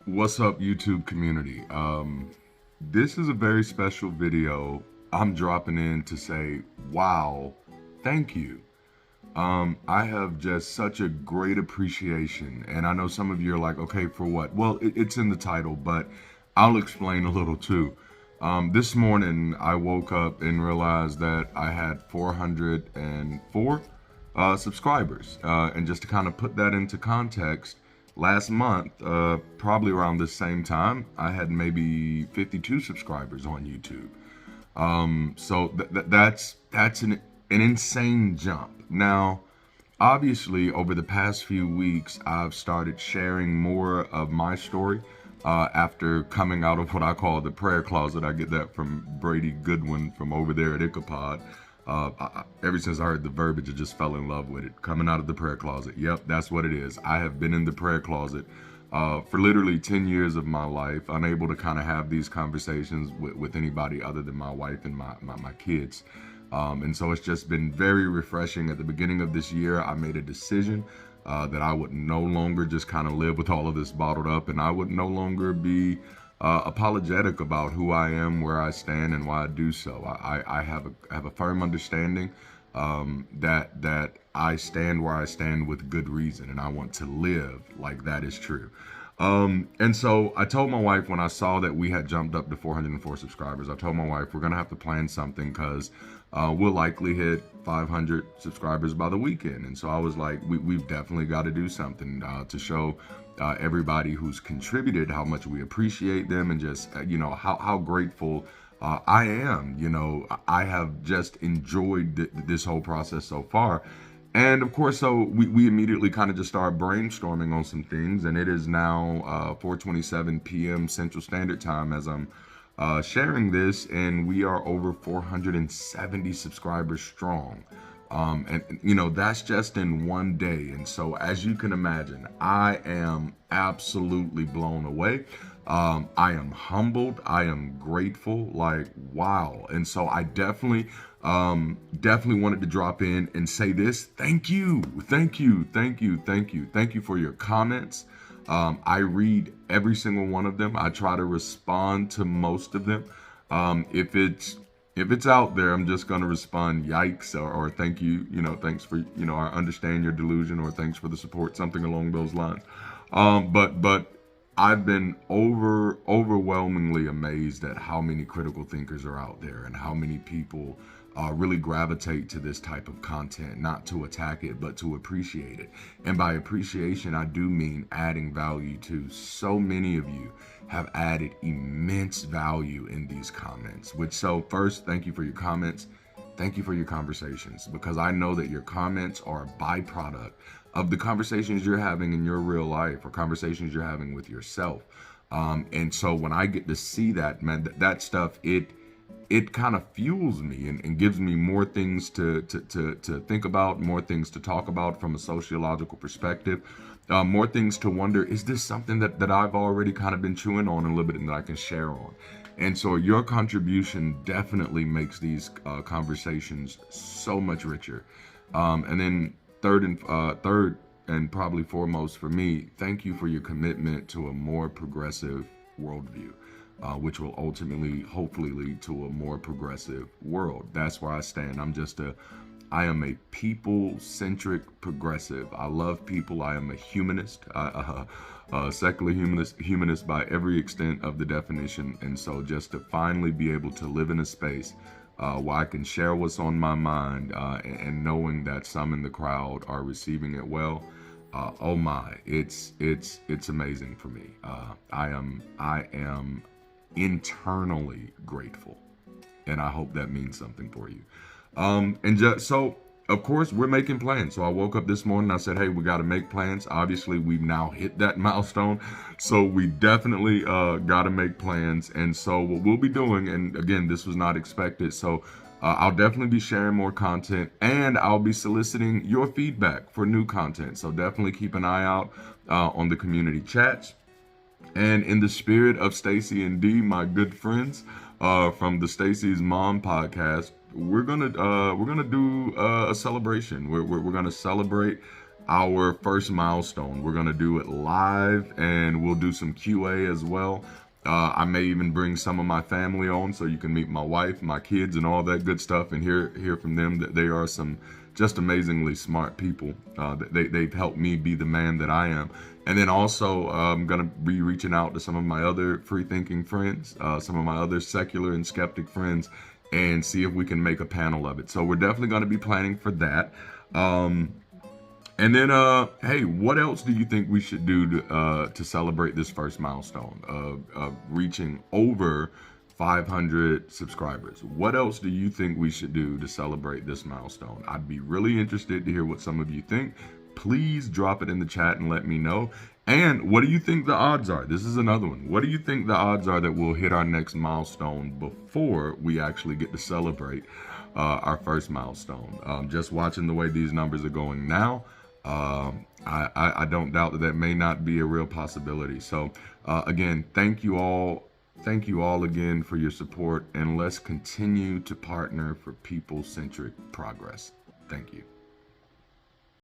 What's up, YouTube community? This is a very special video. I'm dropping in to say, wow, thank you. I have just such a great appreciation. And I know some of you are like, okay, for what? Well, it's in the title, but I'll explain a little too. This morning, I woke up and realized that I had 404 subscribers. And just to kind of put that into context, last month, probably around the same time, I had maybe 52 subscribers on YouTube. So that's an insane jump. Now, obviously, over the past few weeks, I've started sharing more of my story. After coming out of what I call the prayer closet. I get that from Brady Goodwin from over there at Ichabod. Ever since I heard the verbiage, I just fell in love with it. Coming out of the prayer closet. Yep, that's what it is. I have been in the prayer closet for literally 10 years of my life, unable to kind of have these conversations with anybody other than my wife and my kids. And so it's just been very refreshing. At the beginning of this year, I made a decision that I would no longer just kind of live with all of this bottled up, and I would no longer be apologetic about who I am, where I stand, and why I do so. I have a firm understanding that I stand where I stand with good reason, and I want to live like that is true. And so I told my wife when I saw that we had jumped up to 404 subscribers, I told my wife we're gonna have to plan something because we'll likely hit 500 subscribers by the weekend. And so I was like, we've definitely got to do something to show everybody who's contributed how much we appreciate them, and just how grateful I am. I have just enjoyed this whole process so far. And of course, so we immediately kind of just started brainstorming on some things, and it is now 4:27 p.m. Central Standard Time as I'm sharing this, and we are over 470 subscribers strong. And that's just in one day. And so, as you can imagine, I am absolutely blown away. I am humbled. I am grateful. Like, wow. And so I definitely wanted to drop in and say this. Thank you. Thank you. Thank you. Thank you. Thank you for your comments. I read every single one of them. I try to respond to most of them. If it's out there, I'm just gonna respond yikes or thank you, thanks for, I understand your delusion, or thanks for the support, something along those lines. But I've been overwhelmingly amazed at how many critical thinkers are out there, and how many people really gravitate to this type of content, not to attack it, but to appreciate it. And by appreciation, I do mean adding value to. So many of you have added immense value in these comments, so first, thank you for your comments. Thank you for your conversations, because I know that your comments are a byproduct of the conversations you're having in your real life, or conversations you're having with yourself. And so when I get to see that, man, that stuff, it kind of fuels me and gives me more things to think about, more things to talk about from a sociological perspective, more things to wonder, is this something that I've already kind of been chewing on a little bit and that I can share on? And so your contribution definitely makes these conversations so much richer. And then third and probably foremost for me, thank you for your commitment to a more progressive worldview. Which will ultimately, hopefully, lead to a more progressive world. That's where I stand. I am a people-centric progressive. I love people. I am a humanist, secular humanist by every extent of the definition. And so just to finally be able to live in a space where I can share what's on my mind, and knowing that some in the crowd are receiving it well, oh my, it's amazing for me. I am internally grateful, and I hope that means something for you. So of course we're making plans. So I woke up this morning, I said, hey, we got to make plans. Obviously we've now hit that milestone, so we definitely got to make plans. And so what we'll be doing, and again, this was not expected, so I'll definitely be sharing more content, and I'll be soliciting your feedback for new content. So definitely keep an eye out on the community chats. And in the spirit of Stacy and D, my good friends from the Stacy's Mom podcast, we're gonna do a celebration. We're gonna celebrate our first milestone. We're going to do it live, and we'll do some QA as well. I may even bring some of my family on so you can meet my wife, my kids, and all that good stuff, and hear from them that they are some just amazingly smart people. They've helped me be the man that I am. And then also, I'm going to be reaching out to some of my other free-thinking friends, some of my other secular and skeptic friends, and see if we can make a panel of it. So we're definitely going to be planning for that. And then, hey, what else do you think we should do to celebrate this first milestone of reaching over 500 subscribers? What else do you think we should do to celebrate this milestone? I'd be really interested to hear what some of you think. Please drop it in the chat and let me know. And what do you think the odds are? This is another one. What do you think the odds are that we'll hit our next milestone before we actually get to celebrate our first milestone? Just watching the way these numbers are going now, I don't doubt that may not be a real possibility. So again, thank you all again for your support, and let's continue to partner for people-centric progress. Thank you.